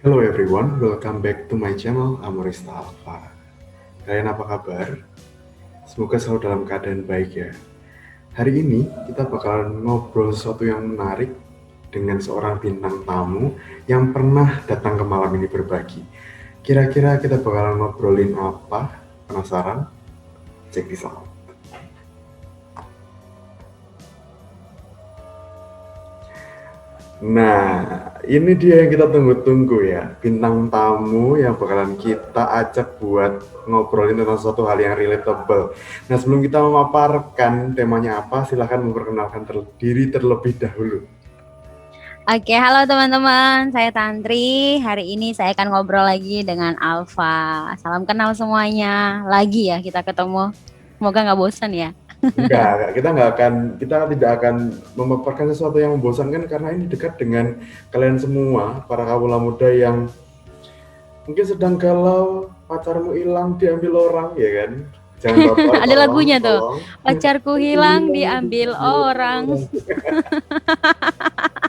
Hello everyone, welcome back to my channel Amorista Alpha. Kalian apa kabar? Semoga selalu dalam keadaan baik ya. Hari ini kita bakalan ngobrol sesuatu yang menarik dengan seorang bintang tamu yang pernah datang ke malam ini berbagi. Kira-kira kita bakalan ngobrolin apa? Penasaran? Check this out. Nah, ini dia yang kita tunggu-tunggu ya, bintang tamu yang bakalan kita ajak buat ngobrolin tentang suatu hal yang relatable. Nah, sebelum kita memaparkan temanya apa, silahkan memperkenalkan diri terlebih dahulu. Oke, halo teman-teman, saya Tantri. Hari ini saya akan ngobrol lagi dengan Alfa. Salam kenal semuanya. Lagi ya kita ketemu. Semoga nggak bosan ya. Enggak, kita tidak akan memaparkan sesuatu yang membosankan karena ini dekat dengan kalian semua, para kawula muda yang mungkin sedang galau, pacarmu hilang, diambil orang, ya kan? Jangan baper, Ada tolong, lagunya tuh. tolong. Pacarku hilang diambil orang.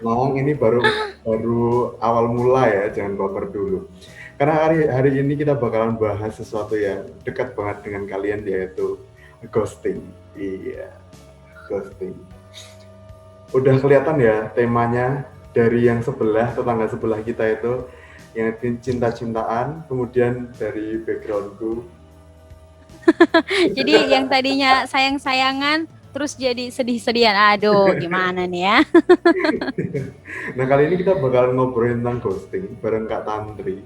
Nah, ini baru awal mula ya, jangan baper dulu. Karena hari ini kita bakalan bahas sesuatu yang dekat banget dengan kalian, yaitu ghosting. Iya, ghosting. Udah kelihatan ya temanya dari yang sebelah, tetangga sebelah kita itu, yang cinta-cintaan, kemudian dari backgroundku. Jadi yang tadinya sayang-sayangan terus jadi sedih-sedihan. Aduh, gimana nih ya? Nah, kali ini kita bakalan ngobrolin tentang ghosting bareng Kak Tantri.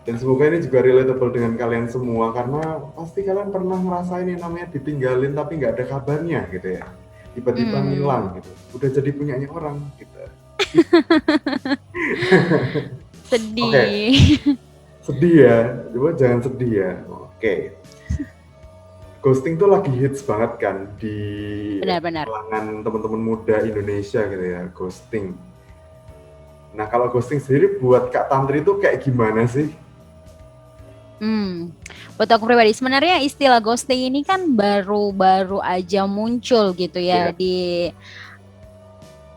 Dan semoga ini juga relatable dengan kalian semua, karena pasti kalian pernah ngerasain yang namanya ditinggalin tapi nggak ada kabarnya gitu ya. Tiba-tiba Hmm, ngilang gitu. Udah jadi punyanya orang gitu. Oke, sedih. sedih ya. Coba jangan sedih ya. Oke. Ghosting tuh lagi hits banget kan di Benar-benar. kalangan teman-teman muda Indonesia gitu ya, ghosting. Nah, kalau ghosting sendiri buat Kak Tantri itu kayak gimana sih? Buat aku pribadi, sebenarnya istilah ghosting ini kan baru-baru aja muncul gitu ya Ya, di,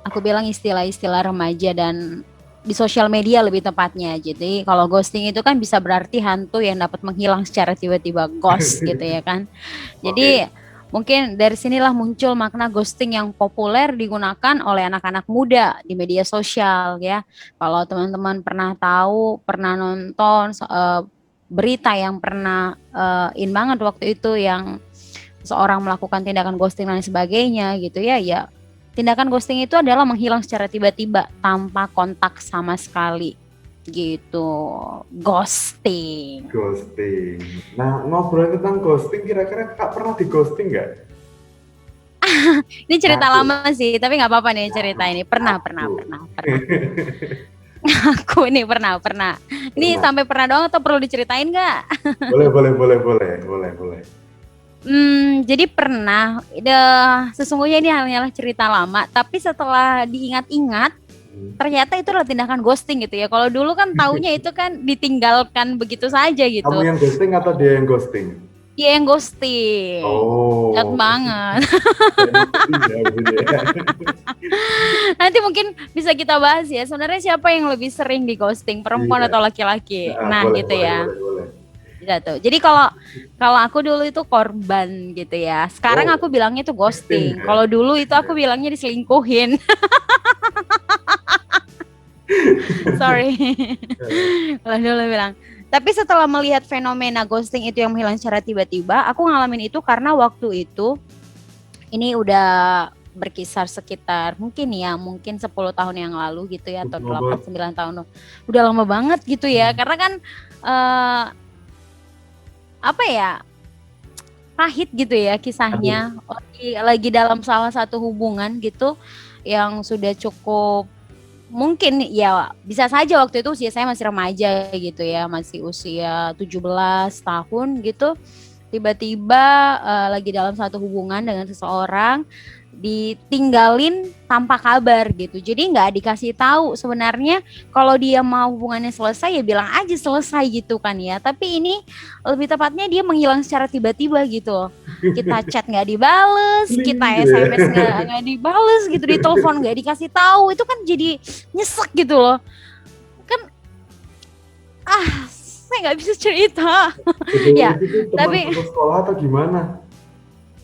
aku bilang istilah-istilah remaja dan di sosial media lebih tepatnya. Jadi kalau ghosting itu kan bisa berarti hantu yang dapat menghilang secara tiba-tiba, ghost gitu ya kan. oke. Jadi mungkin dari sinilah muncul makna ghosting yang populer digunakan oleh anak-anak muda di media sosial ya. Kalau teman-teman pernah tahu, pernah nonton berita yang pernah in banget waktu itu yang seorang melakukan tindakan ghosting dan sebagainya gitu ya, ya tindakan ghosting itu adalah menghilang secara tiba-tiba tanpa kontak sama sekali gitu. Ghosting. Ghosting. Nah, ngobrol tentang ghosting, kira-kira Kak pernah di ghosting nggak? Ini cerita Aku, lama sih, tapi nggak apa-apa nih cerita ini. Pernah, pernah, aku. pernah, pernah. Aku ini pernah. Ini Pernah. sampai pernah doang atau perlu diceritain nggak? Boleh, boleh, boleh, boleh, boleh, boleh. Jadi pernah. Sesungguhnya ini hanyalah cerita lama, tapi setelah diingat-ingat, Hmm. ternyata itu adalah tindakan ghosting gitu ya. Kalau dulu kan taunya itu kan ditinggalkan begitu saja Kamu gitu. yang ghosting atau dia yang ghosting? Dia yang ghosting. Jahat Oh, banget. jadi sedih ya, gitu ya. Nanti mungkin bisa kita bahas ya. Sebenarnya siapa yang lebih sering di ghosting, perempuan Iya. atau laki-laki? Nah, Nah, boleh, gitu boleh, ya. boleh, boleh. Gitu. Jadi kalau kalau aku dulu itu korban gitu ya. Sekarang Oh, aku bilangnya itu victim ghosting. ya. Kalau dulu itu Victim aku ya. bilangnya diselingkuhin. Sorry. Kalau dulu bilang. Tapi setelah melihat fenomena ghosting itu yang menghilang secara tiba-tiba, aku ngalamin itu karena waktu itu ini udah berkisar sekitar mungkin 10 tahun yang lalu gitu ya, atau Lama 8 banget. 9 tahun. Udah lama banget gitu ya. Karena kan eh, apa ya? Pahit gitu ya Aduh, kisahnya. Lagi dalam salah satu hubungan gitu yang sudah cukup, mungkin ya bisa saja waktu itu usia saya masih remaja gitu ya, masih usia 17 tahun gitu. Tiba-tiba lagi dalam satu hubungan dengan seseorang, ditinggalin tanpa kabar gitu. Jadi nggak dikasih tahu sebenarnya kalau dia mau hubungannya selesai ya bilang aja selesai gitu kan ya. Tapi ini lebih tepatnya dia menghilang secara tiba-tiba gitu. Kita chat nggak dibales, bling kita gitu ya. SMS nggak dibales gitu, di telepon nggak dikasih tahu. Itu kan jadi nyesek gitu loh. saya nggak bisa cerita. BTW Ya, itu teman tapi satu sekolah atau gimana?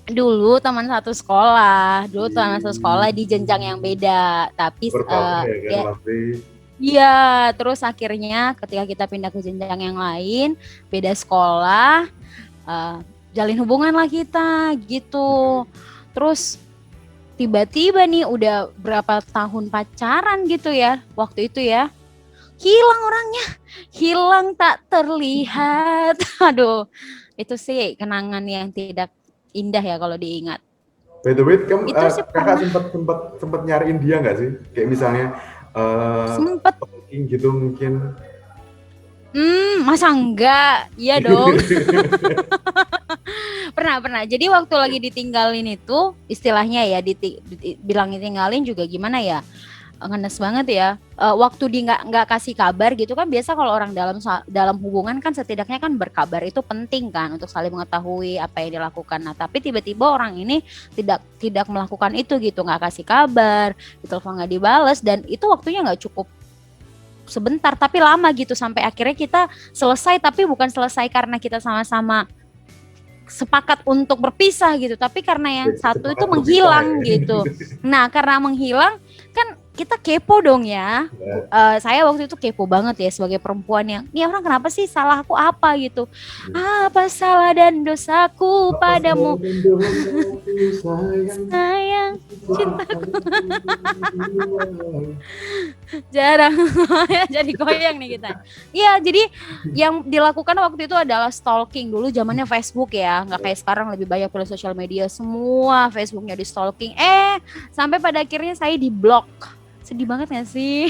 dulu teman satu sekolah di jenjang yang beda, tapi Berbapak ya kan ya pasti. iya, terus akhirnya ketika kita pindah ke jenjang yang lain, beda sekolah, eh, jalin hubungan lah kita gitu. Terus tiba-tiba nih udah berapa tahun pacaran gitu ya, waktu itu ya, hilang orangnya, hilang tak terlihat. Aduh, itu sih kenangan yang tidak indah ya kalau diingat. By the way, kamu Itu sih kakak pernah sempat nyariin dia nggak sih? Kayak misalnya sempet, stalking gitu mungkin. masa enggak? Iya dong. Pernah. Jadi waktu lagi ditinggalin itu, istilahnya ya bilang ditinggalin juga gimana ya? Ngenes banget ya. Waktu di nggak kasih kabar gitu kan, biasa kalau orang dalam hubungan kan setidaknya kan berkabar itu penting kan untuk saling mengetahui apa yang dilakukan. Nah, tapi tiba-tiba orang ini tidak melakukan itu gitu, nggak kasih kabar, ditelepon nggak dibales, dan itu waktunya nggak cukup sebentar tapi lama gitu, sampai akhirnya kita selesai, tapi bukan selesai karena kita sama-sama sepakat untuk berpisah gitu, tapi karena yang satu itu Sepakat berpisah menghilang ya. gitu. Nah, karena menghilang kan kita kepo dong ya. Ya. Saya waktu itu kepo banget ya sebagai perempuan yang, ini orang kenapa sih, salah aku apa gitu. Apa salah dan dosaku Apa padamu, salah dan dosaku sayang, sayang, cintaku. cintaku. Jarang ya, jadi goyang nih kita. Iya, jadi yang dilakukan waktu itu adalah stalking. Dulu zamannya Facebook ya, nggak kayak sekarang lebih banyak pilih sosial media, semua Facebooknya di stalking. Sampai pada akhirnya saya diblok. Sedih banget gak sih?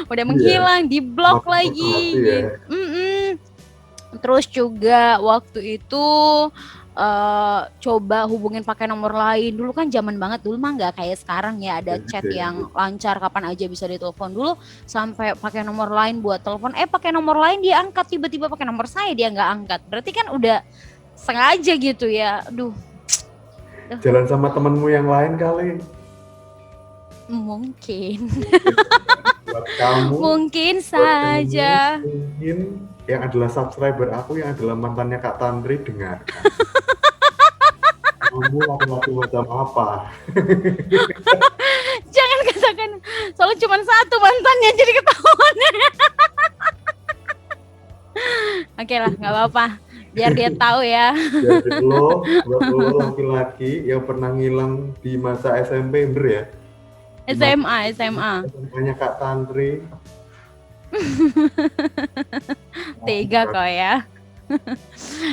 udah menghilang, diblok Makin patah lagi hati ya. gitu. Terus juga waktu itu coba hubungin pakai nomor lain. Dulu kan zaman banget, dulu mah nggak kayak sekarang ya, ada chat yang lancar kapan aja bisa ditelepon. Dulu sampai pakai nomor lain buat telepon, pakai nomor lain dia angkat, tiba-tiba pakai nomor saya dia nggak angkat. Berarti kan udah sengaja gitu ya. Aduh, Jalan sama temenmu yang lain kali. mungkin Buat kamu, mungkin buat kamu, saja. mungkin yang adalah subscriber aku, yang adalah mantannya Kak Tantri, dengarkan. Kamu laki-laki macam apa? Jangan katakan, soalnya cuma satu mantannya jadi ketahuan. Oke lah, nggak apa-apa, biar dia tahu ya. Jadi buat lo laki-laki yang pernah ngilang di masa SMP, bener ya? SMA. SMA-nya Kak Tantri. Tega kok ya.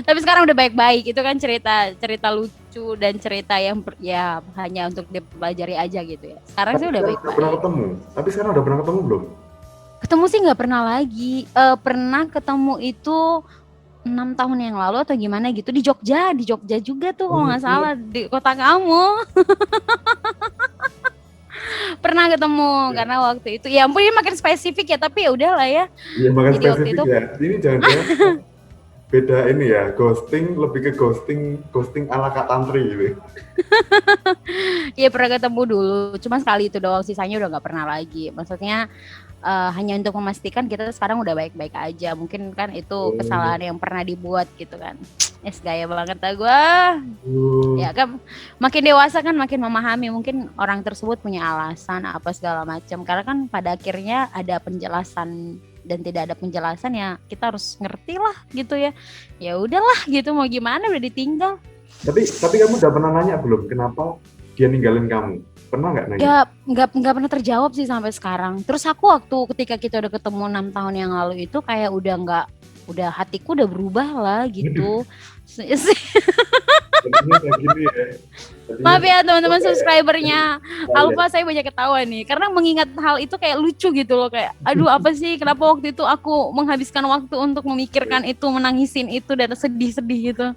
Tapi sekarang udah baik-baik. Itu kan cerita lucu dan cerita yang ya hanya untuk dipelajari aja gitu ya. Sekarang sih udah baik-baik. Pernah ketemu. Tapi sekarang udah pernah ketemu belum? Ketemu sih nggak pernah lagi. Pernah ketemu itu 6 tahun yang lalu atau gimana gitu, di Jogja juga tuh kalau nggak salah, di kota kamu. Pernah ketemu karena waktu itu, ya ampun ini makin spesifik ya, tapi ya udahlah ya. Iya, makin Jadi waktu spesifik itu ya. Ini jangan-jangan beda ini ya, ghosting, lebih ke ghosting ala Kak Tantri gitu. ya pernah ketemu dulu, cuma sekali itu doang, sisanya udah nggak pernah lagi. Maksudnya hanya untuk memastikan kita sekarang udah baik-baik aja. Mungkin kan itu kesalahan yang pernah dibuat gitu kan. Gaya banget lah gue. Ya kan makin dewasa kan makin memahami mungkin orang tersebut punya alasan apa segala macam. Karena kan pada akhirnya ada penjelasan dan tidak ada penjelasan ya kita harus ngerti lah gitu ya. Ya udahlah gitu, mau gimana, udah ditinggal. Tapi kamu udah pernah nanya belum kenapa dia ninggalin kamu? Pernah nggak nanya? Ya nggak pernah terjawab sih sampai sekarang. Terus aku waktu ketika kita udah ketemu 6 tahun yang lalu itu kayak udah hatiku udah berubah lah gitu. Maaf ya teman-teman subscribernya. Alfa saya banyak ketawa nih karena mengingat hal itu kayak lucu gitu loh, kayak aduh apa sih, kenapa waktu itu aku menghabiskan waktu untuk memikirkan itu, menangisin itu dan sedih-sedih gitu.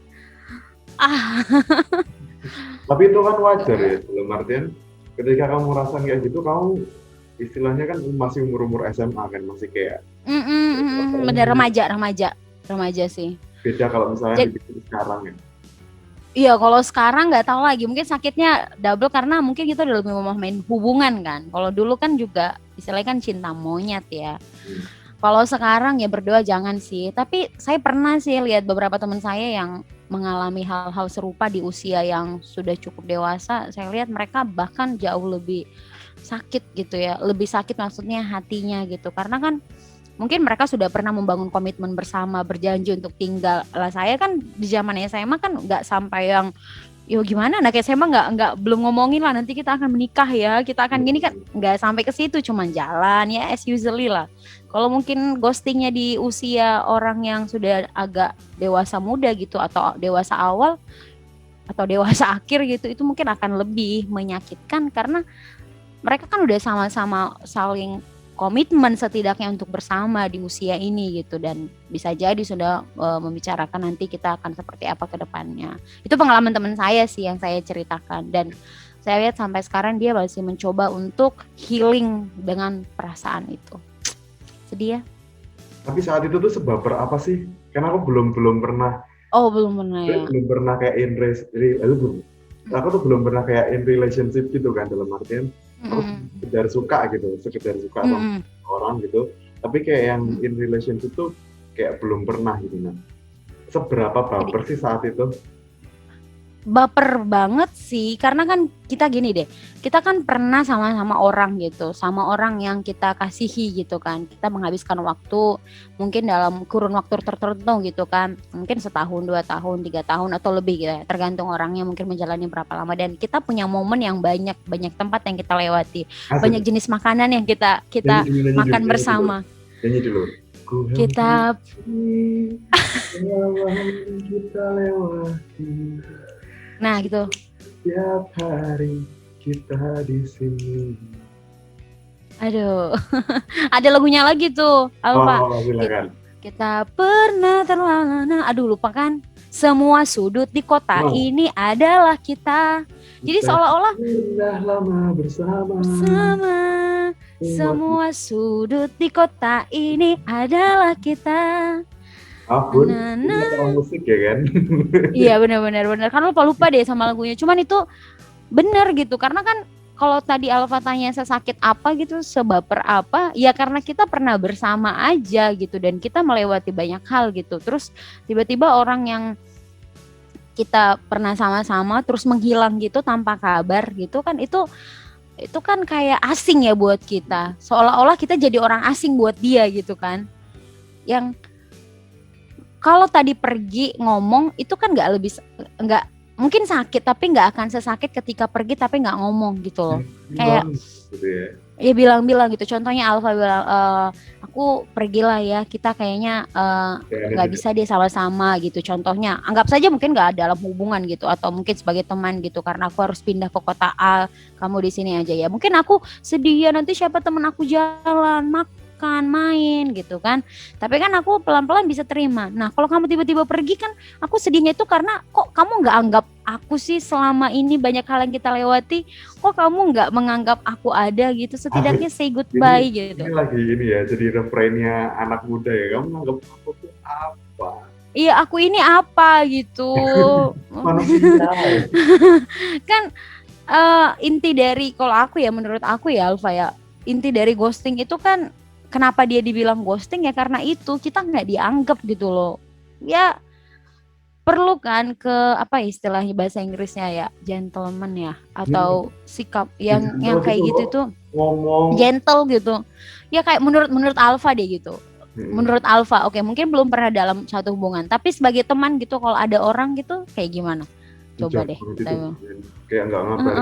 Tapi itu kan wajar ya, dalam artian ketika kamu ngerasain kayak gitu, kamu istilahnya kan masih umur SMA kan, masih kayak bener, remaja sih. Beda kalau misalnya sekarang ya. Iya, kalau sekarang nggak tahu lagi, mungkin sakitnya double karena mungkin kita udah lebih memahami hubungan kan. Kalau dulu kan juga istilahnya kan cinta monyet ya. Kalau sekarang ya berdoa jangan sih, tapi saya pernah sih lihat beberapa teman saya yang mengalami hal-hal serupa di usia yang sudah cukup dewasa. Saya lihat mereka bahkan jauh lebih sakit gitu ya, lebih sakit maksudnya hatinya gitu. Karena kan mungkin mereka sudah pernah membangun komitmen bersama, berjanji untuk tinggal. Lah saya kan di zaman SMA kan nggak sampai yang yo gimana anak SMA nggak belum ngomongin lah nanti kita akan menikah ya, kita akan gini kan, nggak sampai ke situ, cuman jalan ya as usually lah. Kalau mungkin ghostingnya di usia orang yang sudah agak dewasa muda gitu atau dewasa awal atau dewasa akhir gitu, itu mungkin akan lebih menyakitkan karena mereka kan udah sama-sama saling komitmen setidaknya untuk bersama di usia ini gitu, dan bisa jadi sudah membicarakan nanti kita akan seperti apa ke depannya. Itu pengalaman teman saya sih yang saya ceritakan, dan saya lihat sampai sekarang dia masih mencoba untuk healing dengan perasaan itu. Sedih ya? Tapi saat itu tuh sebaper apa sih? Karena aku belum pernah Oh belum pernah ya. belum pernah kayak aku tuh belum pernah kayak in relationship gitu kan, dalam artian aku sekedar suka sama orang gitu, tapi kayak yang in relationship tuh kayak belum pernah gitu. Nah, seberapa baper sih saat itu? Baper banget sih, karena kan kita gini deh, kita kan pernah sama-sama orang gitu, sama orang yang kita kasihi gitu kan, kita menghabiskan waktu mungkin dalam kurun waktu tertentu gitu kan, mungkin setahun, 2 tahun, 3 tahun atau lebih gitu ya, tergantung orangnya mungkin menjalani berapa lama, dan kita punya momen yang banyak tempat yang kita lewati, banyak jenis makanan yang kita makan bersama. Nyanyi dulu. Kita lewati. Nah gitu. Tiap hari kita di sini. Aduh, ada lagunya lagi tuh, apa? Silakan. Kita pernah terlena, lupa kan? Semua sudut di kota ini adalah kita. Jadi seolah-olah sudah lama bersama. Semua sudut di kota ini adalah kita. Ampun, musik ya kan? Iya benar. Kan lupa deh sama lagunya. Cuman itu benar gitu, karena kan kalau tadi Alfa tanya sesakit apa gitu, sebaper apa, ya karena kita pernah bersama aja gitu, dan kita melewati banyak hal gitu. Terus tiba-tiba orang yang kita pernah sama-sama terus menghilang gitu tanpa kabar gitu kan, itu kan kayak asing ya buat kita. Seolah-olah kita jadi orang asing buat dia gitu kan. Yang kalau tadi pergi ngomong itu kan nggak mungkin sakit, tapi nggak akan sesakit ketika pergi tapi nggak ngomong gitu loh. Kayak gitu ya bilang gitu. Contohnya Alfa bilang, aku pergilah ya, kita kayaknya nggak bisa deh sama-sama gitu. Contohnya, anggap saja mungkin nggak dalam hubungan gitu, atau mungkin sebagai teman gitu, karena aku harus pindah ke kota A, kamu di sini aja ya. Mungkin aku sedih ya, nanti siapa teman aku jalan makan main gitu kan, tapi kan aku pelan-pelan bisa terima. Nah kalau kamu tiba-tiba pergi kan, aku sedihnya itu karena kok kamu nggak anggap aku sih selama ini, banyak hal yang kita lewati, kok kamu nggak menganggap aku ada gitu, setidaknya say goodbye gitu. Ini lagi ini ya, jadi refrainnya anak muda ya, kamu menganggap aku tuh apa? Iya aku ini apa gitu. Manusia. Kan inti dari, kalau aku ya, menurut aku ya Alfa ya, inti dari ghosting itu kan, kenapa dia dibilang ghosting ya karena itu kita nggak dianggap gitu loh ya. Perlu kan ke apa istilahnya bahasa Inggrisnya ya, gentleman ya, atau sikap yang kayak gitu tuh ngomong gentle gitu ya, kayak menurut Alfa deh gitu. Menurut Alfa, oke, mungkin belum pernah dalam satu hubungan, tapi sebagai teman gitu, kalau ada orang gitu kayak gimana, coba deh kayak nggak ngabar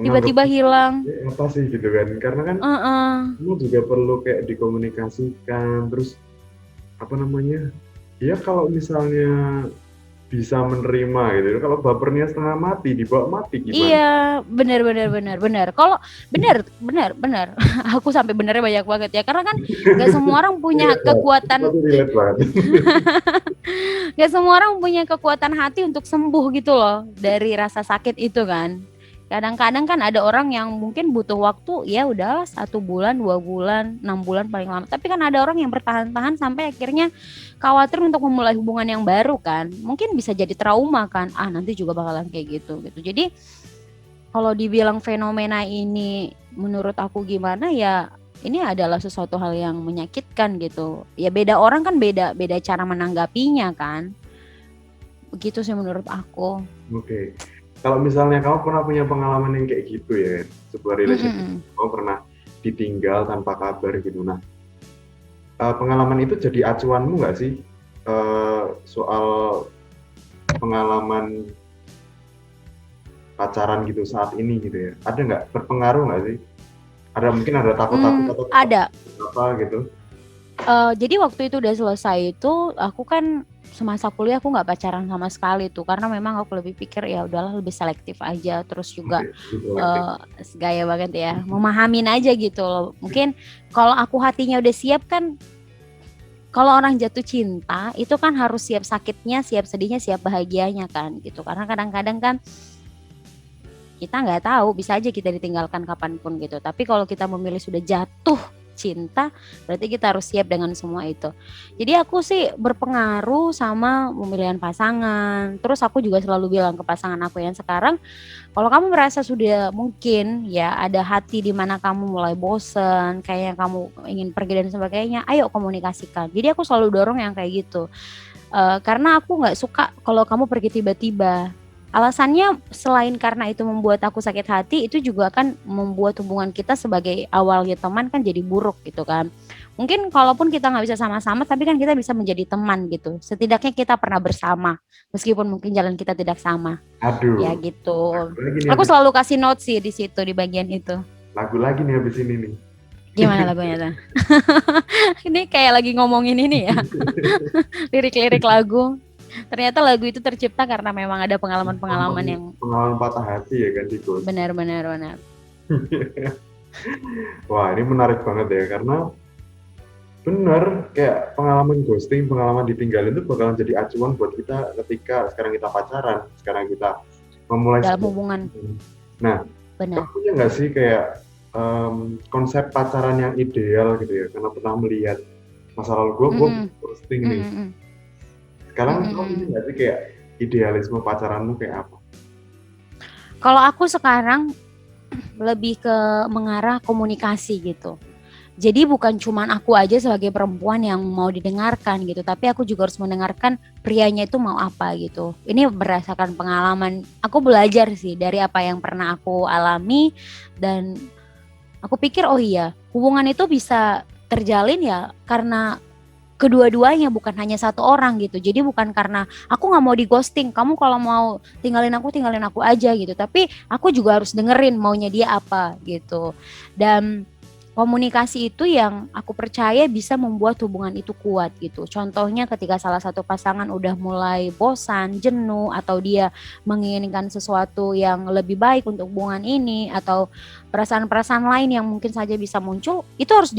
tiba-tiba hilang apa sih gitu kan, karena kan kamu juga perlu kayak dikomunikasikan, terus apa namanya ya, kalau misalnya bisa menerima gitu, kalau bapernya setengah mati, dibawa mati gimana? Iya benar. Kalau benar aku sampai benernya banyak banget ya, karena kan nggak semua orang punya kekuatan nggak semua orang punya kekuatan hati untuk sembuh gitu loh dari rasa sakit itu kan. Kadang-kadang kan ada orang yang mungkin butuh waktu, ya udahlah 1 bulan, 2 bulan, 6 bulan paling lama. Tapi kan ada orang yang bertahan-tahan sampai akhirnya khawatir untuk memulai hubungan yang baru kan. Mungkin bisa jadi trauma kan, nanti juga bakalan kayak gitu. Jadi kalau dibilang fenomena ini menurut aku gimana ya ini adalah sesuatu hal yang menyakitkan gitu. Ya beda orang kan beda cara menanggapinya kan. Begitu sih menurut aku. Oke. Kalau misalnya kamu pernah punya pengalaman yang kayak gitu ya, sebuah relationship, Mm-mm. kamu pernah ditinggal tanpa kabar gitu. Nah, pengalaman itu jadi acuanmu nggak sih soal pengalaman pacaran gitu saat ini gitu ya? Ada nggak berpengaruh nggak sih? Ada mungkin ada takut-takut atau Ada. apa gitu? Jadi waktu itu udah selesai itu, aku kan semasa kuliah aku nggak pacaran sama sekali tuh, karena memang aku lebih pikir ya udahlah lebih selektif aja, terus juga Oke, gitu selektif. gaya banget ya, memahamin aja gitu loh. Mungkin kalau aku hatinya udah siap kan, kalau orang jatuh cinta itu kan harus siap sakitnya, siap sedihnya, siap bahagianya kan gitu. Karena kadang-kadang kan kita nggak tahu, bisa aja kita ditinggalkan kapanpun gitu. Tapi kalau kita memilih sudah jatuh cinta, berarti kita harus siap dengan semua itu. Jadi aku sih berpengaruh sama pemilihan pasangan. Terus aku juga selalu bilang ke pasangan aku yang sekarang, kalau kamu merasa sudah mungkin ya ada hati di mana kamu mulai bosen, kayaknya kamu ingin pergi dan sebagainya, ayo komunikasikan. Jadi aku selalu dorong yang kayak gitu. Karena aku nggak suka kalau kamu pergi tiba-tiba. Alasannya selain karena itu membuat aku sakit hati, itu juga kan membuat hubungan kita sebagai awalnya teman kan jadi buruk gitu kan. Mungkin kalaupun kita nggak bisa sama-sama, tapi kan kita bisa menjadi teman gitu. Setidaknya kita pernah bersama, meskipun mungkin jalan kita tidak sama. Ya Aduh, gitu. lagu lagi nih Aku habis, selalu kasih note sih di situ di bagian itu. lagu lagi nih habis ini nih. Gimana lagunya tuh? Ini kayak lagi ngomongin ini ya, lirik-lirik lagu. Ternyata lagu itu tercipta karena memang ada pengalaman-pengalaman yang Pengalaman patah hati ya kan di Ghost. benar-benar. Wah, ini menarik banget ya karena bener kayak pengalaman ghosting, pengalaman ditinggalin itu bakalan jadi acuan buat kita ketika sekarang kita pacaran, sekarang kita memulai Dalam sebuah hubungan. hubungan. Nah, kamu Benar. punya nggak sih kayak konsep pacaran yang ideal gitu ya? Karena pernah melihat masa lalu gue Mm-mm. ghosting nih. Mm-mm. Sekarang kamu punya Mm-mm. nggak sih kayak idealisme pacaranmu kayak apa? Kalau aku sekarang lebih ke mengarah komunikasi gitu. Jadi bukan cuman aku aja sebagai perempuan yang mau didengarkan gitu, tapi aku juga harus mendengarkan prianya itu mau apa gitu. Ini berdasarkan pengalaman, aku belajar sih dari apa yang pernah aku alami, dan aku pikir oh iya, hubungan itu bisa terjalin ya karena kedua-duanya, bukan hanya satu orang gitu. Jadi bukan karena aku nggak mau di ghosting, kamu kalau mau tinggalin aku aja gitu. Tapi aku juga harus dengerin maunya dia apa gitu. Dan komunikasi itu yang aku percaya bisa membuat hubungan itu kuat gitu. Contohnya ketika salah satu pasangan udah mulai bosan, jenuh, atau dia menginginkan sesuatu yang lebih baik untuk hubungan ini, atau perasaan-perasaan lain yang mungkin saja bisa muncul, itu harus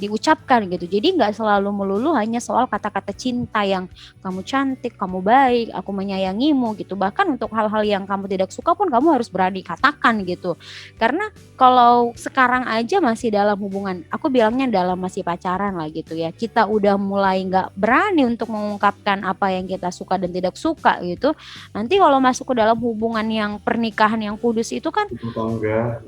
diucapkan gitu. Jadi nggak selalu melulu hanya soal kata-kata cinta yang kamu cantik, kamu baik, aku menyayangimu gitu. Bahkan untuk hal-hal yang kamu tidak suka pun kamu harus berani katakan gitu. Karena kalau sekarang aja masih dalam hubungan, aku bilangnya dalam masih pacaran lah gitu ya, kita udah mulai nggak berani untuk mengungkapkan apa yang kita suka dan tidak suka gitu, nanti kalau masuk ke dalam hubungan yang pernikahan yang kudus itu kan, Itu atau enggak?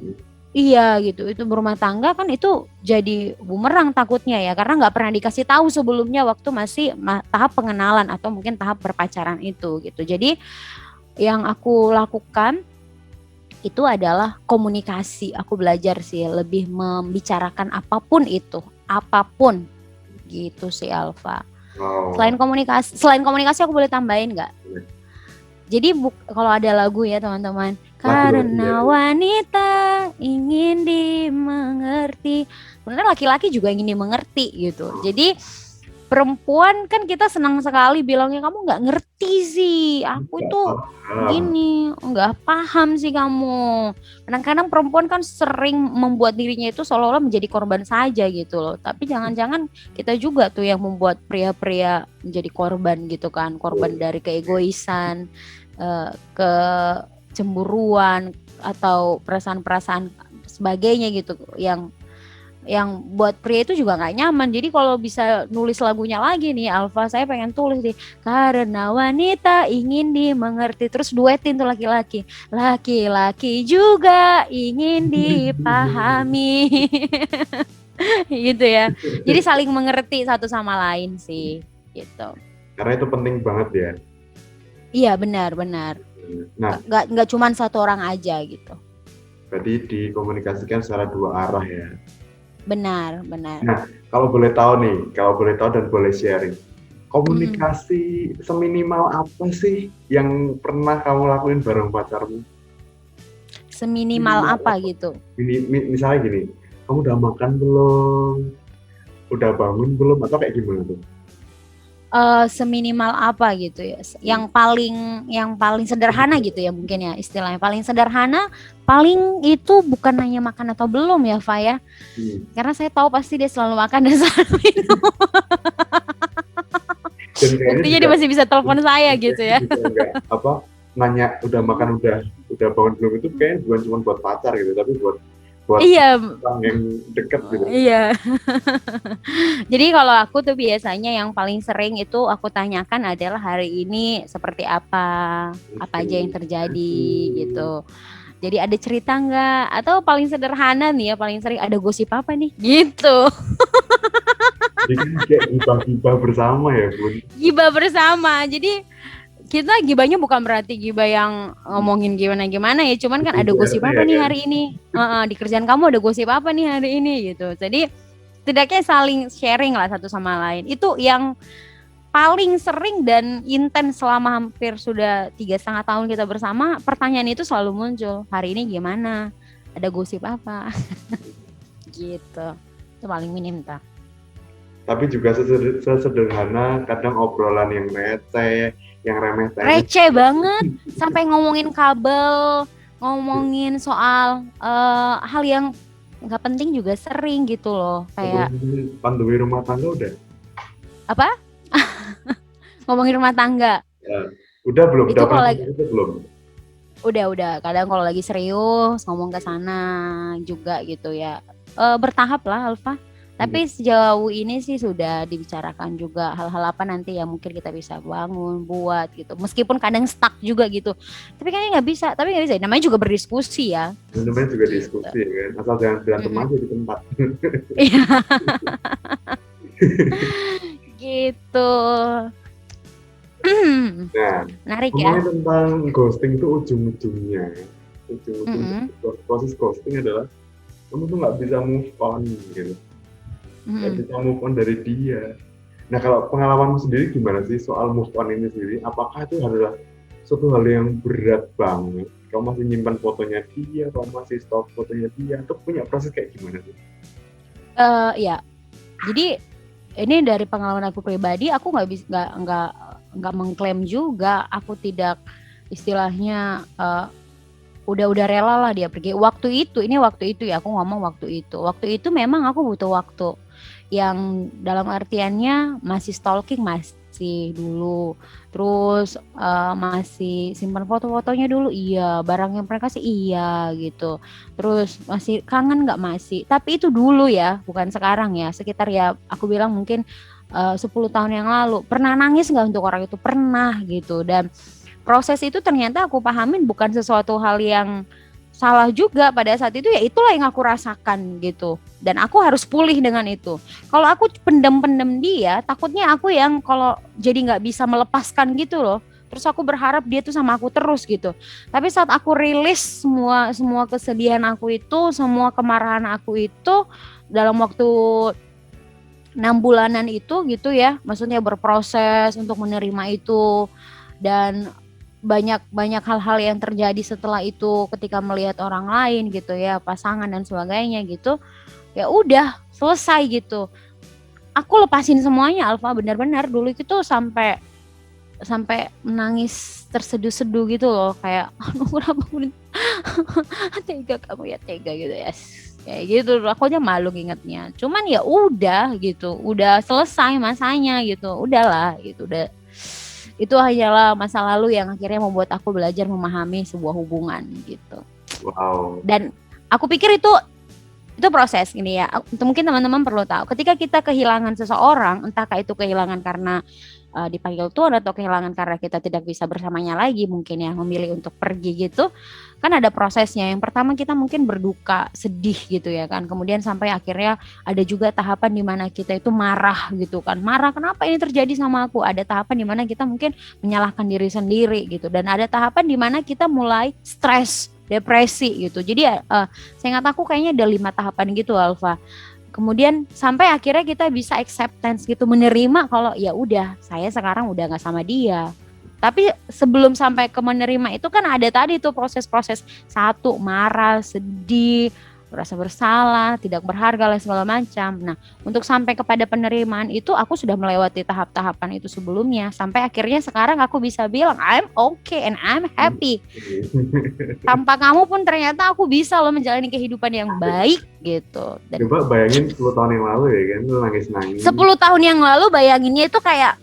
iya gitu, itu berumah tangga kan itu jadi bumerang takutnya ya, karena nggak pernah dikasih tahu sebelumnya waktu masih tahap pengenalan atau mungkin tahap berpacaran itu gitu. Jadi yang aku lakukan itu adalah komunikasi. Aku belajar sih lebih membicarakan apapun gitu sih Alfa. Wow. Selain komunikasi aku boleh tambahin nggak? Jadi kalau ada lagu ya teman-teman, Laki-laki ya. karena wanita ingin dimengerti. Sebenarnya laki-laki juga ingin dimengerti gitu. Jadi perempuan kan kita senang sekali bilangnya kamu nggak ngerti sih, aku itu gini, nggak paham sih kamu. Kadang-kadang perempuan kan sering membuat dirinya itu seolah-olah menjadi korban saja gitu loh. Tapi jangan-jangan kita juga tuh yang membuat pria-pria menjadi korban gitu kan, korban dari keegoisan, kecemburuan atau perasaan-perasaan sebagainya gitu, yang buat pria itu juga nggak nyaman. Jadi kalau bisa nulis lagunya lagi nih Alfa, saya pengen tulis nih, karena wanita ingin dimengerti, terus duetin tuh laki-laki juga ingin dipahami. gitu ya. Jadi saling mengerti satu sama lain sih, gitu. Karena itu penting banget ya. Iya benar-benar. Nah, Nggak cuman satu orang aja gitu. berarti dikomunikasikan secara dua arah ya. Benar, benar. Nah, kalau boleh tahu dan boleh sharing, komunikasi seminimal apa sih yang pernah kamu lakuin bareng pacarmu? Seminimal Minimal apa apa? gitu. Misalnya gini, kamu udah makan belum? Udah bangun belum? Atau kayak gimana tuh? Seminimal apa gitu ya. Yang paling sederhana gitu ya mungkin ya istilahnya. Paling sederhana, paling itu bukan nanya makan atau belum ya, Fa ya. Karena saya tahu pasti dia selalu makan dan selalu minum. Dan kayaknya Buktinya juga dia masih bisa telepon saya gitu ya. juga enggak apa nanya udah makan udah bangun belum itu kayaknya bukan cuma buat pacar gitu, tapi buat buat Iya, orang yang deket gitu. iya. Jadi kalau aku tuh biasanya yang paling sering itu aku tanyakan adalah hari ini seperti apa Oke. aja yang terjadi gitu. Jadi ada cerita nggak? Atau paling sederhana nih ya, paling sering ada gosip apa nih? Gitu. Jadi kan kayak gibah-gibah bersama ya Bun. Gibah bersama. Jadi kita gibahnya bukan berarti gibah yang ngomongin gimana-gimana ya. Cuman kan ada gosip RT apa ya nih kan. hari ini? Di kerjaan kamu ada gosip apa nih hari ini gitu. Jadi setidaknya saling sharing lah satu sama lain. Itu yang paling sering dan intens selama hampir sudah 3,5 tahun kita bersama. Pertanyaan itu selalu muncul. Hari ini gimana? Ada gosip apa? Gitu. Itu paling minim tak. Tapi juga sesederhana kadang obrolan yang receh, yang remeh-temeh. Receh banget. Sampai ngomongin kabel, ngomongin soal hal yang nggak penting juga sering gitu loh. Kayak Pandemi rumah tangga udah. apa? Ngomongin rumah tangga. Ya. Udah belum? Itu Udah kalau pernah lagi itu belum? udah kadang kalau lagi serius ngomong ke sana juga gitu ya. Bertahap lah Alfa. Tapi sejauh ini sih sudah dibicarakan juga hal-hal apa nanti yang mungkin kita bisa bangun, buat gitu. Meskipun kadang stuck juga gitu. Tapi kayaknya nggak bisa. Tapi nggak bisa. Namanya juga berdiskusi ya. Namanya juga Gitu. diskusi ya kan. Asal jangan berantem Mm-mm. aja di tempat. Iya, gitu. Nah, Menarik ya. ngomongin tentang ghosting itu ujung-ujungnya, Mm-mm. proses ghosting adalah kamu tuh nggak bisa move on gitu, nggak Mm-mm. bisa move on dari dia. Nah, kalau pengalamanmu sendiri gimana sih soal move on ini sendiri? Apakah itu adalah suatu hal yang berat banget? Kamu masih nyimpan fotonya dia, kamu masih stok fotonya dia, atau punya proses kayak gimana sih? Ya, jadi ini dari pengalaman aku pribadi, aku nggak bisa nggak mengklaim juga aku tidak istilahnya udah rela lah dia pergi. Waktu itu ya aku ngomong waktu itu memang aku butuh waktu yang dalam artiannya masih stalking masih dulu, terus masih simpan foto-fotonya dulu, iya, barang yang mereka kasih iya gitu, terus masih kangen nggak, masih, tapi itu dulu ya, bukan sekarang ya, sekitar ya aku bilang mungkin 10 tahun yang lalu. Pernah nangis nggak untuk orang itu? Pernah gitu. Dan proses itu ternyata aku pahamin bukan sesuatu hal yang salah juga pada saat itu, ya itulah yang aku rasakan gitu, dan aku harus pulih dengan itu. Kalau aku pendem-pendem dia, takutnya aku yang kalau jadi nggak bisa melepaskan gitu loh, terus aku berharap dia tuh sama aku terus gitu. Tapi saat aku rilis semua semua kesedihan aku itu, semua kemarahan aku itu dalam waktu 6 bulanan itu gitu ya, maksudnya berproses untuk menerima itu, dan banyak hal-hal yang terjadi setelah itu ketika melihat orang lain gitu ya, pasangan dan sebagainya gitu, ya udah selesai gitu. Aku lepasin semuanya Alfa, benar-benar dulu itu sampai sampai menangis terseduh-seduh gitu loh, kayak aduh kenapa tega kamu ya, tega gitu ya, kayak gitu. Aku aja malu ingetnya, cuman ya udah gitu, udah selesai masanya gitu, udahlah gitu, udah. Itu hanyalah masa lalu yang akhirnya membuat aku belajar memahami sebuah hubungan gitu. Wow. Dan aku pikir itu proses ini ya. Mungkin teman-teman perlu tahu, ketika kita kehilangan seseorang, entahkah itu kehilangan karena dipanggil Tuhan atau kehilangan karena kita tidak bisa bersamanya lagi, mungkin ya, memilih untuk pergi gitu. kan ada prosesnya. Yang pertama kita mungkin berduka, sedih gitu ya kan. Kemudian sampai akhirnya ada juga tahapan di mana kita itu marah gitu kan. Marah kenapa ini terjadi sama aku? Ada tahapan di mana kita mungkin menyalahkan diri sendiri gitu. Dan ada tahapan di mana kita mulai stres, depresi gitu. Jadi seingat aku kayaknya ada 5 tahapan gitu Alfa. Kemudian sampai akhirnya kita bisa acceptance gitu, menerima kalau ya udah saya sekarang udah nggak sama dia. Tapi sebelum sampai ke menerima itu kan ada tadi tuh proses-proses, satu marah, sedih, merasa bersalah, tidak berharga dan segala macam. Nah, untuk sampai kepada penerimaan itu aku sudah melewati tahap-tahapan itu sebelumnya sampai akhirnya sekarang aku bisa bilang I'm okay and I'm happy. Tanpa kamu pun ternyata aku bisa loh menjalani kehidupan yang baik gitu. Dan Coba bayangin 10 tahun yang lalu ya kan, lu nangis-nangis. 10 tahun yang lalu bayanginnya itu kayak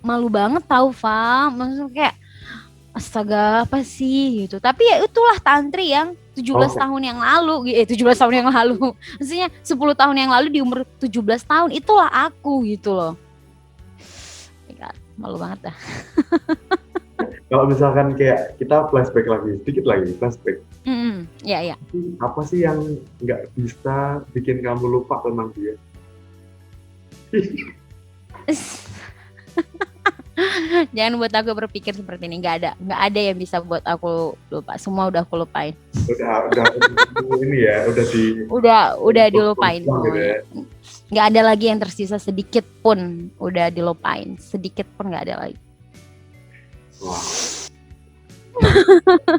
malu banget tau Fa. Maksudnya kayak astaga apa sih gitu. Tapi ya itulah Tantri yang 17 tahun yang lalu, 17 tahun yang lalu. Maksudnya 10 tahun yang lalu di umur 17 tahun itulah aku gitu loh. Ya, malu banget dah. Kalau misalkan kayak kita flashback lagi, sedikit lagi flashback. Ya. Apa sih yang nggak bisa bikin kamu lupa tentang dia? Jangan buat aku berpikir seperti ini. Nggak ada yang bisa buat aku lupa. Semua udah aku lupain. Udah ini ya, udah dilupain gitu ya. Nggak ada lagi yang tersisa sedikit pun, udah dilupain. Sedikit pun nggak ada lagi. Wah.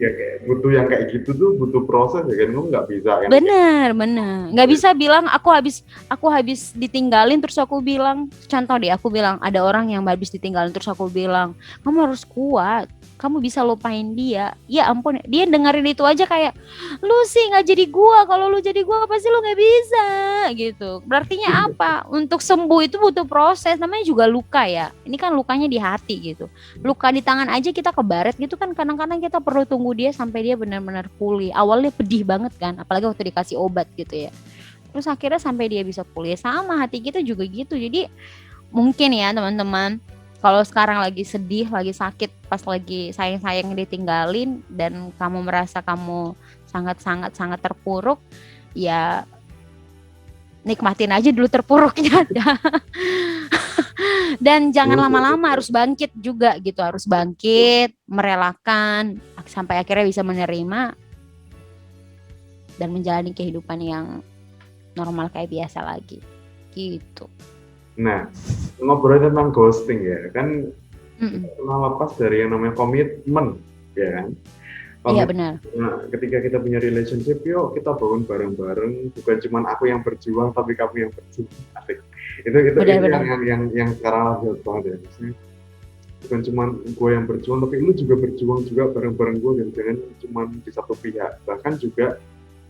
Ya kayak butuh yang kayak gitu tuh butuh proses ya kan, kamu nggak bisa kan? Bener nggak bisa bilang aku habis ditinggalin terus aku bilang, contoh deh aku bilang ada orang yang habis ditinggalin terus aku bilang kamu harus kuat, kamu bisa lupain dia. Ya ampun, dia dengerin itu aja kayak lu sih nggak jadi gua, kalau lu jadi gua pasti lu nggak bisa gitu. Berartinya apa? Untuk sembuh itu butuh proses, namanya juga luka ya. Ini kan lukanya di hati gitu. Luka di tangan aja kita kebaret gitu kan, kadang-kadang kita perlu tunggu dia sampai dia benar-benar pulih. Awalnya pedih banget kan, apalagi waktu dikasih obat gitu ya. Terus akhirnya sampai dia bisa pulih. Sama hati kita juga gitu. Jadi mungkin ya teman-teman, kalau sekarang lagi sedih, lagi sakit, pas lagi sayang-sayang ditinggalin dan kamu merasa kamu sangat terpuruk, ya nikmatin aja dulu terpuruknya. Dan jangan lama-lama, harus bangkit juga gitu, harus bangkit, merelakan sampai akhirnya bisa menerima dan menjalani kehidupan yang normal kayak biasa lagi gitu. Nah, ngobrol tentang ghosting ya kan, lepas dari yang namanya komitmen ya kan. Iya benar. Nah, ketika kita punya relationship, yuk kita bangun bareng-bareng, bukan cuma aku yang berjuang tapi kamu yang berjuang. Itu yang sekarang lagi banget ya. Maksudnya, bukan cuma gue yang berjuang tapi lu juga berjuang juga bareng-bareng gue, dan jangan cuma di satu pihak. Bahkan juga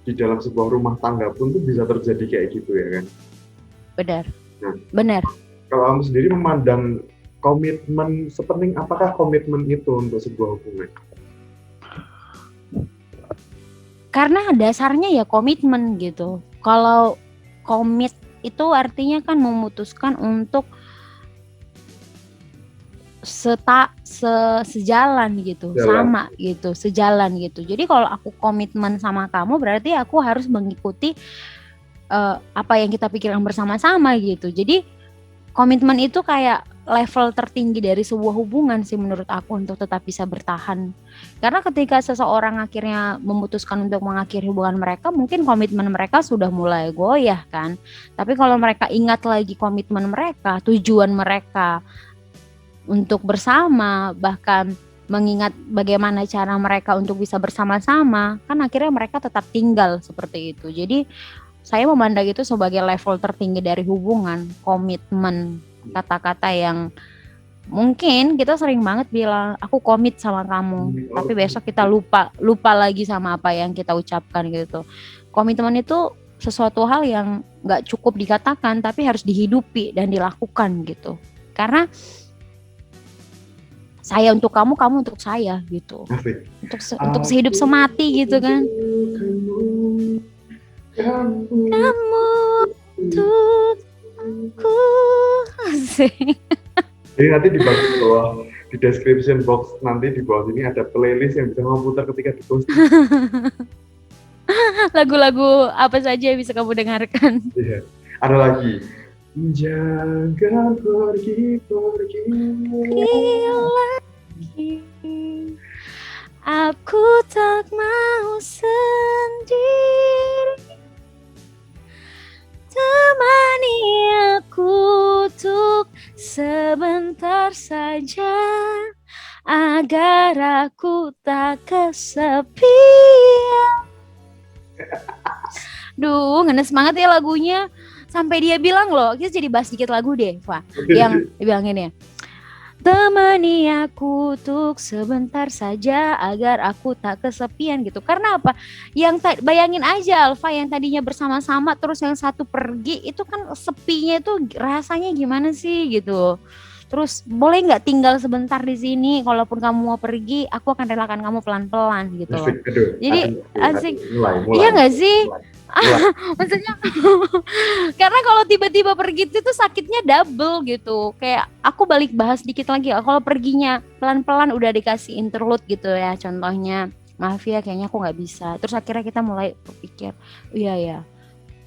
di dalam sebuah rumah tangga pun tuh bisa terjadi kayak gitu ya kan. Benar. Nah, benar. Kalau kamu sendiri memandang komitmen, sepenting apakah komitmen itu untuk sebuah hubungan? Karena dasarnya ya komitmen gitu. Kalau komit itu artinya kan memutuskan untuk sejalan gitu, sama gitu, sejalan gitu. Jadi kalau aku komitmen sama kamu berarti aku harus mengikuti apa yang kita pikirkan bersama-sama gitu. Jadi komitmen itu kayak level tertinggi dari sebuah hubungan sih menurut aku untuk tetap bisa bertahan. Karena ketika seseorang akhirnya memutuskan untuk mengakhiri hubungan mereka, mungkin komitmen mereka sudah mulai goyah kan. Tapi kalau mereka ingat lagi komitmen mereka, tujuan mereka untuk bersama, bahkan mengingat bagaimana cara mereka untuk bisa bersama-sama, kan akhirnya mereka tetap tinggal seperti itu. Jadi saya memandang itu sebagai level tertinggi dari hubungan, komitmen, kata-kata yang mungkin kita sering banget bilang aku komit sama kamu, tapi besok kita lupa lagi sama apa yang kita ucapkan gitu. Komitmen itu sesuatu hal yang nggak cukup dikatakan, tapi harus dihidupi dan dilakukan gitu. Karena saya untuk kamu, kamu untuk saya gitu. Untuk sehidup semati gitu kan. Kamu untuk aku. Jadi nanti dibagi bahwa di description box nanti di bawah sini ada playlist yang bisa kamu putar ketika di ghosting. Lagu-lagu apa saja yang bisa kamu dengarkan? Iya. Ada lagi. Jangan pergi Lagi aku tak mau sendiri, temani aku untuk sebentar saja agar aku tak kesepian. Duh, ngenes banget ya lagunya. Sampai dia bilang loh, kita jadi bahas dikit lagu deh, Fa. Yang dia bilang ini ya. Temani aku untuk sebentar saja agar aku tak kesepian gitu. Karena apa? Yang bayangin aja Alfa yang tadinya bersama-sama terus yang satu pergi, itu kan sepinya itu rasanya gimana sih gitu. Terus boleh nggak tinggal sebentar di sini? Kalaupun kamu mau pergi, aku akan relakan kamu pelan-pelan gitu loh. Asik, aduh. Jadi asik. Mulai. Iya nggak sih? Mulai. Maksudnya karena kalau tiba-tiba pergi itu tuh sakitnya double gitu. Kayak aku balik bahas dikit lagi. Kalau perginya pelan-pelan udah dikasih interlude gitu ya. Contohnya, maaf ya kayaknya aku nggak bisa. Terus akhirnya kita mulai berpikir, iya ya,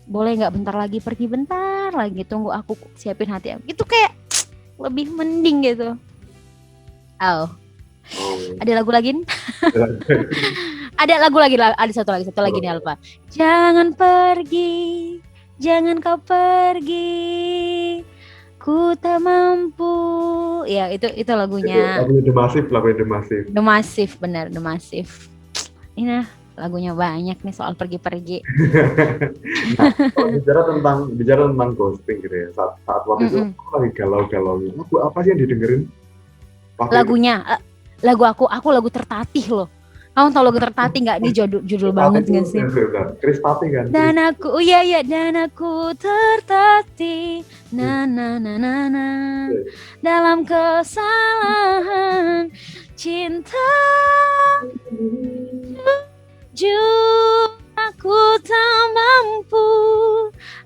boleh nggak bentar lagi pergi, bentar lagi tunggu aku siapin hati aku. Itu kayak lebih mending gitu. Ada lagu lagi? Ada lagu lagi, ada satu lagi nih Alfa. Jangan pergi, jangan kau pergi, ku tak mampu. Ya itu lagunya. Lagunya The Massive. The Massive, benar, The Massive. Ini lagunya banyak nih soal pergi-pergi. Nah, kalau bicara tentang ghosting gitu ya, saat waktu itu aku lagi galau-galau. Lagu apa sih yang didengerin? Lagunya, lagu lagu Tertatih loh. Kamu tau lagu Tertatih nggak? Ini judul banget nggak sih? Chris Pati kan? Dan aku, dan aku tertatih, na dalam kesalahan cinta. Jujur aku tak mampu,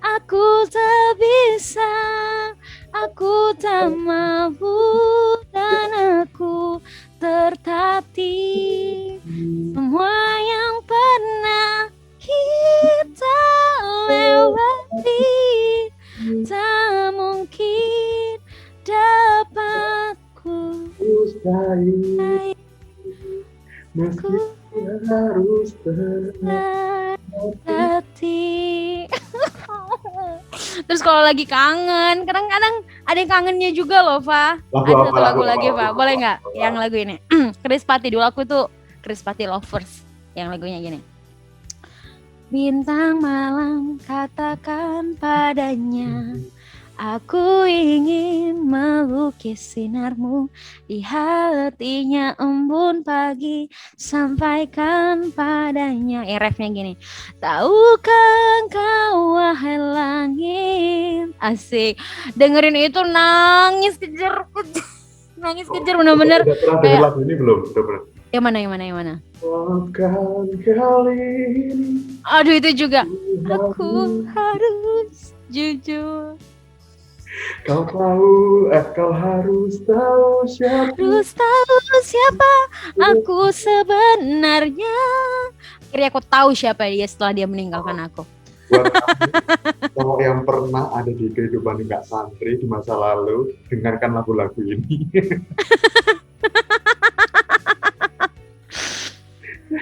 aku tak bisa, aku tak mampu, dan aku tertatih. Semua yang pernah kita lewati tak mungkin dapat ku ustai, meski harus tertatih. Terus kalau lagi kangen, kadang-kadang ada yang kangennya juga loh, Fa. Ada satu lagu lagi, Fa. Boleh nggak? Yang lagu ini. Chris Pati, dulu aku tuh Chris Pati lovers. Yang lagunya gini. Bintang malam katakan padanya, aku ingin melukis sinarmu di hatinya embun pagi, sampaikan padanya. Refnya gini. Tahukah engkau wahai langit. Asik. Dengerin itu nangis kejar. Nangis kejar bener-bener. Udah pernah denger lagu ini belum? Udah pernah. Yang mana? Maafkan kali ini. Aduh itu juga. Aku harus jujur. Kau harus tahu siapa aku sebenarnya. Akhirnya aku tahu siapa dia setelah dia meninggalkan aku. Buat kamu yang pernah ada di kehidupan nggak santri di masa lalu, dengarkan lagu-lagu ini.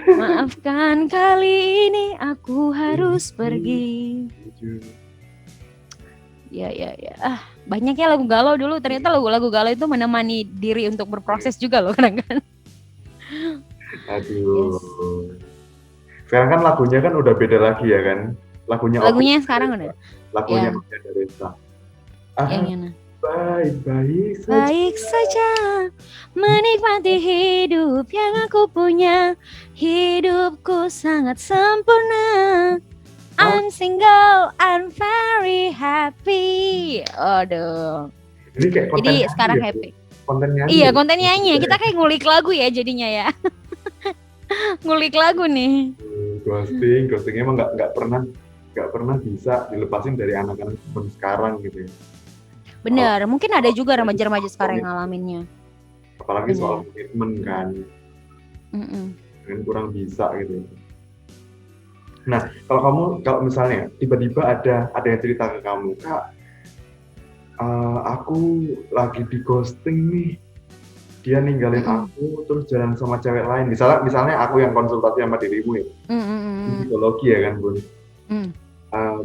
Maafkan kali ini aku harus pergi. Ya. Banyak ya lagu galau dulu. Ternyata lagu-lagu galau itu menemani diri untuk berproses juga loh kadang-kadang. Aduh. Yes. Sekarang kan lagunya kan udah beda lagi ya kan? Lagunya sekarang udah. Lagunya Oka Daresah. Yang mana? Baik saja menikmati hidup yang aku punya. Hidupku sangat sempurna. I'm single, I'm very happy. Aduh. Jadi sekarang happy. Kontennya. Iya, konten nyanyi. Kita kayak ngulik lagu ya jadinya ya. Ngulik lagu nih. Ghosting emang nggak pernah bisa dilepasin dari anak-anak sekarang gitu ya. Bener, mungkin ada juga remaja-remaja sekarang yang ngalaminnya. apalagi soal Benar. komitmen kan, Mm-mm. kan kurang bisa gitu. Nah, kalau misalnya tiba-tiba ada yang cerita ke kamu, Kak, aku lagi di ghosting nih, dia ninggalin Mm-mm. aku terus jalan sama cewek lain. Misalnya aku yang konsultasi sama dirimu ya, di Mm-mm. psikologi ya kan Bun. Mm.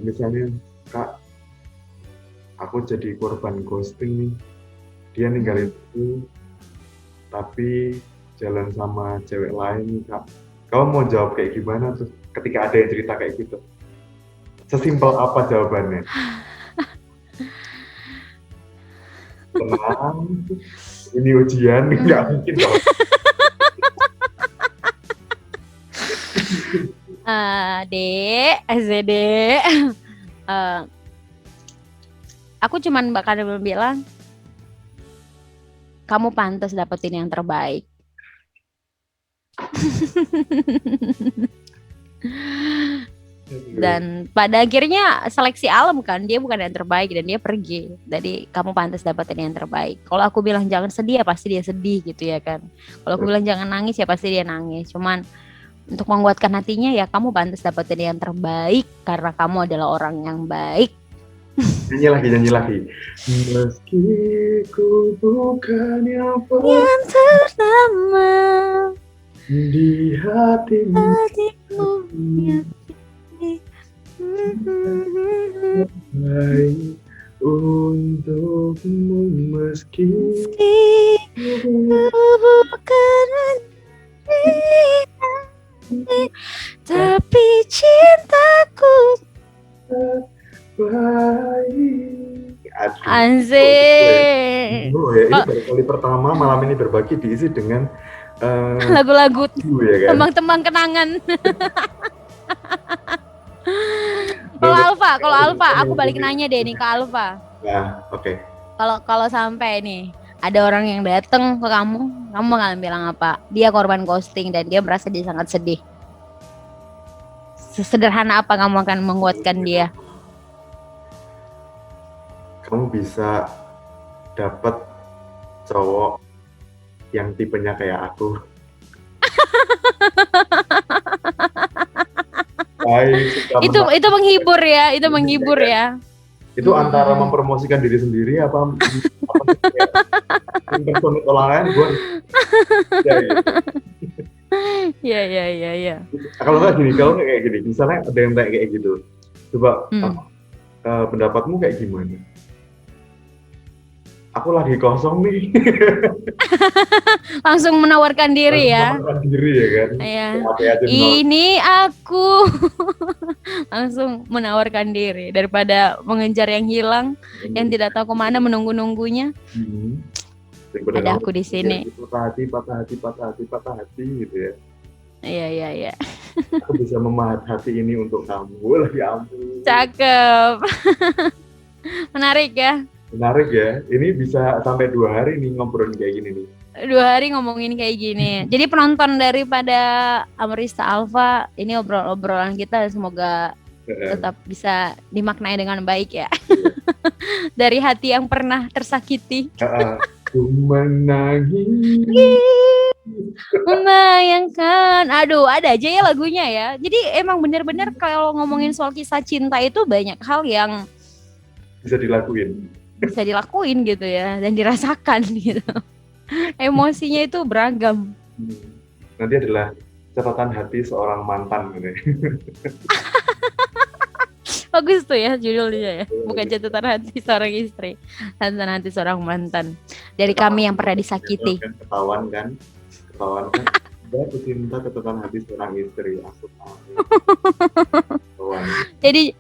Misalnya, Kak, aku jadi korban ghosting nih, dia ninggalin Mm. aku tapi jalan sama cewek lain nih, Kak. Kamu mau jawab kayak gimana tuh ketika ada yang cerita kayak gitu? Sesimpel apa jawabannya? Tenang, ini ujian, nggak Mm. mungkin dong. Dek, dek. Eh, aku cuman bakal bilang kamu pantas dapetin yang terbaik. Dan pada akhirnya seleksi alam kan, dia bukan yang terbaik dan dia pergi. Jadi kamu pantas dapetin yang terbaik. Kalau aku bilang jangan sedih ya pasti dia sedih gitu ya kan. Kalau aku bilang jangan nangis ya pasti dia nangis. Cuman untuk menguatkan hatinya ya kamu pantas dapetin yang terbaik karena kamu adalah orang yang baik. Nyanyi lagi. Meski ku bukan yang Yang pertama di hatimu, hatimu yang baik untukmu meski meski ku bukan tapi cintaku baik. Aduh, anjir. ya, ini baru kali pertama malam ini berbagi diisi dengan Lagu-lagu ya kan? tembang-tembang kenangan. Kalau Alfa, aku balik nanya deh nih ke Alfa. Nah, oke. Kalau sampai nih ada orang yang datang ke kamu bakal bilang apa? Dia korban ghosting dan dia merasa dia sangat sedih. Sesederhana apa kamu akan menguatkan dia? Kamu bisa dapat cowok yang tipenya kayak aku. Itu menghibur ya, itu menghibur ya. Itu antara mempromosikan diri sendiri apa mempersonit orang lain, gue ya, gitu. Iya. Kalau nggak kayak gini, misalnya ada yang kayak gitu, coba pendapatmu kayak gimana? Aku lagi kosong nih. Langsung menawarkan diri ya. Menawarkan diri ya kan. Iya. Ini aku langsung menawarkan diri daripada mengejar yang hilang, yang tidak tahu kemana menunggu-nunggunya. Ada aku di sini. Patah hati gitu ya. Iya. Aku bisa memahat hati ini untuk kamu. Lagi ampun. Cakep. Menarik ya. Menarik ya. Ini bisa sampai 2 hari nih ngobrol kayak gini nih. 2 hari ngomongin kayak gini. Jadi penonton daripada Amrista Alfa, ini obrolan kita semoga tetap bisa dimaknai dengan baik ya. Dari hati yang pernah tersakiti. Aku menangis. Membayangkan, aduh ada aja ya lagunya ya. Jadi emang benar-benar kalau ngomongin soal kisah cinta itu banyak hal yang bisa dilakuin gitu ya dan dirasakan gitu. Emosinya itu beragam. Nanti adalah catatan hati seorang mantan gitu. Bagus tuh ya judulnya ya. Bukan catatan hati seorang istri, catatan hati seorang mantan. Dari kami yang pernah disakiti. Ketahuan kan? Dia pecinta catatan hati seorang istri. Aku tahu. Jadi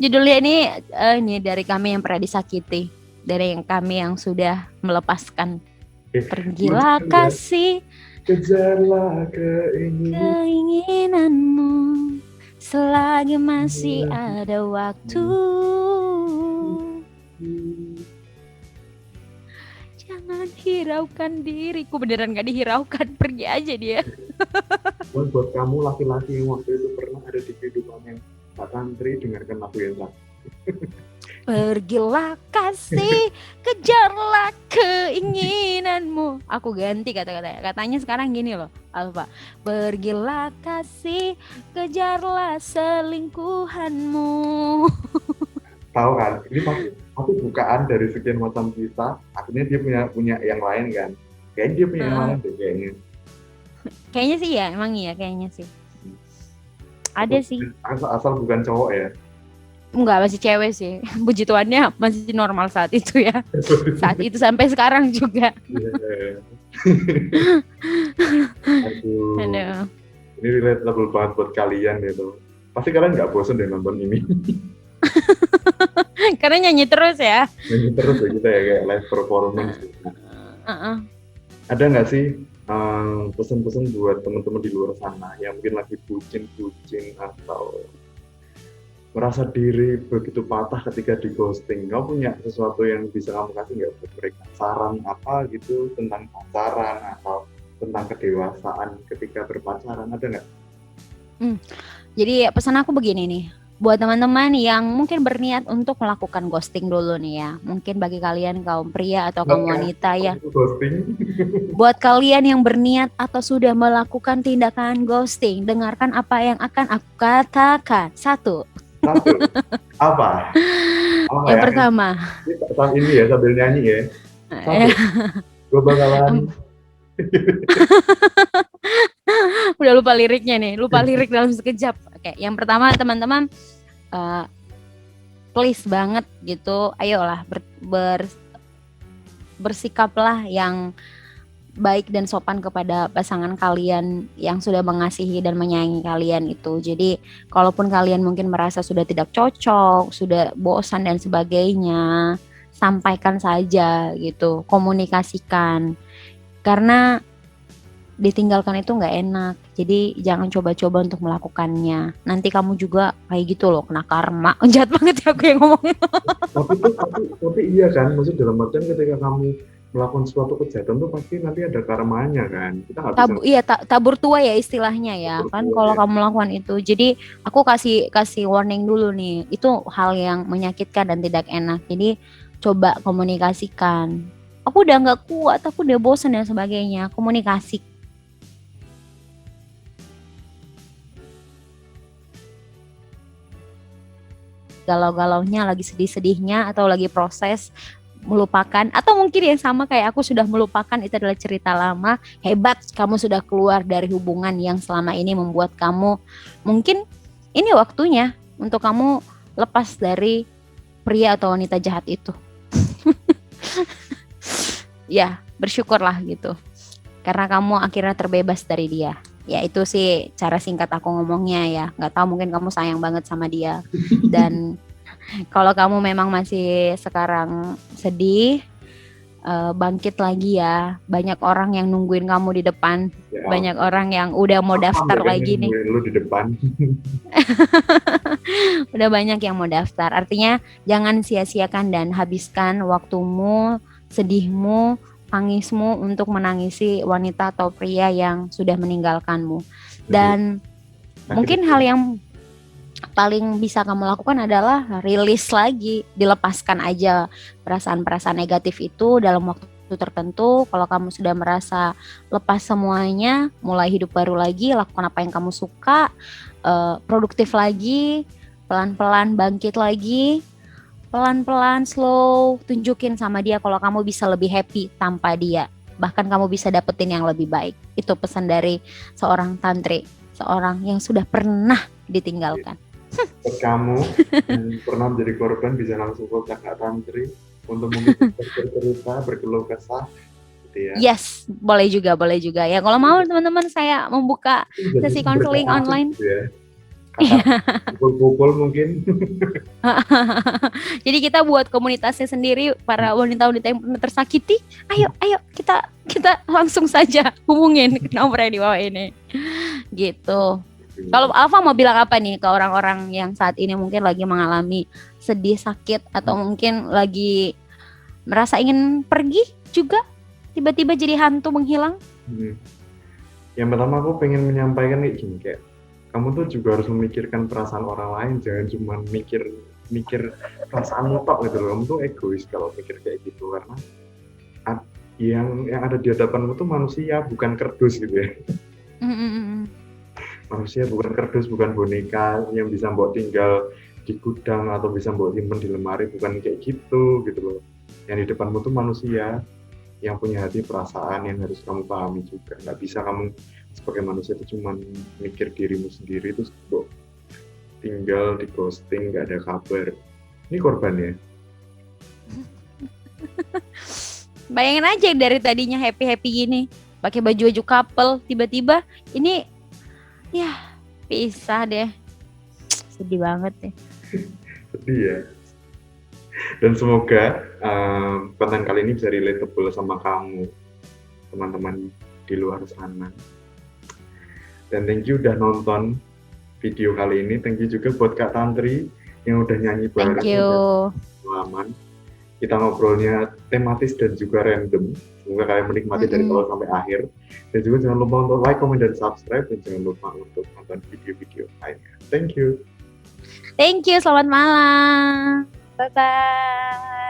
judulnya ini dari kami yang pernah disakiti, dari kami yang sudah melepaskan. Pergilah kasih, kejarlah keinginanmu selagi masih ada waktu. Jangan hiraukan diriku. Beneran gak dihiraukan, pergi aja dia. Buat kamu laki-laki yang waktu itu pernah ada di kehidupannya Pak Tantri, dengarkan lagu yang tadi. Pergilah kasih, kejarlah keinginanmu. Aku ganti kata-katanya. Katanya sekarang gini loh, Alfa. Pergilah kasih, kejarlah selingkuhanmu. Tahu kan, ini pasti bukaan dari sekian macam kita, akhirnya dia punya yang lain kan. Kayaknya dia punya yang lain deh kayaknya. Kayaknya sih ya, emang iya kayaknya sih. Atau Ada sih. asal bukan cowok ya. Enggak, masih cewek sih. Puji Tuhannya masih normal saat itu ya. Saat itu sampai sekarang juga. Aduh, Aduh. ini relatable banget buat kalian gitu. Pasti kalian nggak bosan deh nonton ini. Karena nyanyi terus ya. Nyanyi terus ya kita ya, kayak live performance gitu. Ada nggak sih pesan-pesan buat teman-teman di luar sana yang mungkin lagi bucin-bucin atau merasa diri begitu patah ketika di ghosting? Kau punya sesuatu yang bisa kamu kasih nggak buat mereka? Saran apa gitu tentang pacaran atau tentang kedewasaan ketika berpacaran, ada nggak? Jadi pesan aku begini nih, buat teman-teman yang mungkin berniat untuk melakukan ghosting dulu nih ya. Mungkin bagi kalian kaum pria atau kaum wanita ya. Ghosting. Buat kalian yang berniat atau sudah melakukan tindakan ghosting, dengarkan apa yang akan aku katakan. Satu. Apa? Yang pertama. Saat ini ya sambil nyanyi ya. Satu. Gue bakalan. Udah lupa liriknya nih, lupa lirik dalam sekejap. Oke, yang pertama teman-teman, please banget gitu, ayolah bersikaplah yang baik dan sopan kepada pasangan kalian yang sudah mengasihi dan menyayangi kalian itu. Jadi, kalaupun kalian mungkin merasa sudah tidak cocok, sudah bosan dan sebagainya, sampaikan saja gitu, komunikasikan. Karena ditinggalkan itu nggak enak, jadi jangan coba-coba untuk melakukannya. Nanti kamu juga kayak gitu loh, kena karma. Jahat banget ya aku yang ngomongin. Tapi iya kan, maksud dalam artian ketika kamu melakukan suatu kejahatan tuh pasti nanti ada karmanya kan. Kita nggak bisa. Iya, tabur tua ya istilahnya ya kan, kalau kamu melakukan itu. Jadi aku kasih warning dulu nih, itu hal yang menyakitkan dan tidak enak. Jadi coba komunikasikan. Aku udah nggak kuat, aku udah bosan dan sebagainya. Komunikasi. Galau-galaunya, lagi sedih-sedihnya, atau lagi proses melupakan, atau mungkin yang sama kayak aku sudah melupakan, itu adalah cerita lama. Hebat, kamu sudah keluar dari hubungan yang selama ini membuat kamu, mungkin ini waktunya untuk kamu lepas dari pria atau wanita jahat itu. Ya, bersyukurlah gitu, karena kamu akhirnya terbebas dari dia. Ya itu sih cara singkat aku ngomongnya ya. Nggak tahu, mungkin kamu sayang banget sama dia. Dan kalau kamu memang masih sekarang sedih, bangkit lagi ya. Banyak orang yang nungguin kamu di depan. Ya. Banyak orang yang udah mau daftar lagi nih. Lu di depan. Udah banyak yang mau daftar. Artinya jangan sia-siakan dan habiskan waktumu, sedihmu, tangismu untuk menangisi wanita atau pria yang sudah meninggalkanmu. Dan mungkin hal yang paling bisa kamu lakukan adalah rilis lagi, dilepaskan aja perasaan-perasaan negatif itu dalam waktu tertentu. Kalau kamu sudah merasa lepas semuanya, mulai hidup baru lagi, lakukan apa yang kamu suka, produktif lagi, pelan-pelan bangkit lagi. Pelan-pelan, slow, tunjukin sama dia kalau kamu bisa lebih happy tanpa dia. Bahkan kamu bisa dapetin yang lebih baik. Itu pesan dari seorang tantri, seorang yang sudah pernah ditinggalkan. Buat kamu yang pernah menjadi korban, bisa langsung kontak Kak Tantri untuk mungkin bercerita, berkeluh kesah. Gitu ya. Yes, boleh juga ya. Kalau mau teman-teman, saya membuka sesi konseling online. Gitu ya. Pukul-pukul mungkin. Jadi kita buat komunitasnya sendiri, para wanita-wanita yang pernah tersakiti. Ayo kita langsung saja hubungin ke nomor yang di bawah ini. Gitu. Kalau Alfa mau bilang apa nih ke orang-orang yang saat ini mungkin lagi mengalami sedih, sakit, atau mungkin lagi merasa ingin pergi juga, tiba-tiba jadi hantu menghilang? Yang pertama aku pengen menyampaikan kayak gini, kayak kamu tuh juga harus memikirkan perasaan orang lain, jangan cuma mikir mikir perasaanmu tok gitu loh. Kamu tuh egois kalau mikir kayak gitu, karena yang ada di hadapanmu tuh manusia, bukan kerdus gitu ya. Manusia bukan kerdus, bukan boneka yang bisa mbok tinggal di gudang atau bisa mbok simpen di lemari, bukan kayak gitu gitu loh. Yang di depanmu tuh manusia yang punya hati, perasaan yang harus kamu pahami juga. Nggak bisa kamu sebagai manusia itu cuma mikir dirimu sendiri terus mbok tinggal di ghosting, nggak ada kabar. Ini korban ya. Bayangin aja dari tadinya happy-happy gini, pakai baju-baju couple, tiba-tiba ini ya pisah deh. Sedih banget deh. Sedih ya. Dan semoga konten kali ini bisa relatable sama kamu, teman-teman di luar sana. Dan thank you udah nonton video kali ini. Thank you juga buat Kak Tantri yang udah nyanyi bareng. Thank you. Pengalaman. Kita ngobrolnya tematis dan juga random. Semoga kalian menikmati dari awal sampai akhir. Dan juga jangan lupa untuk like, comment, dan subscribe. Dan jangan lupa untuk nonton video-video lainnya. Thank you. Thank you, selamat malam. Bye-bye.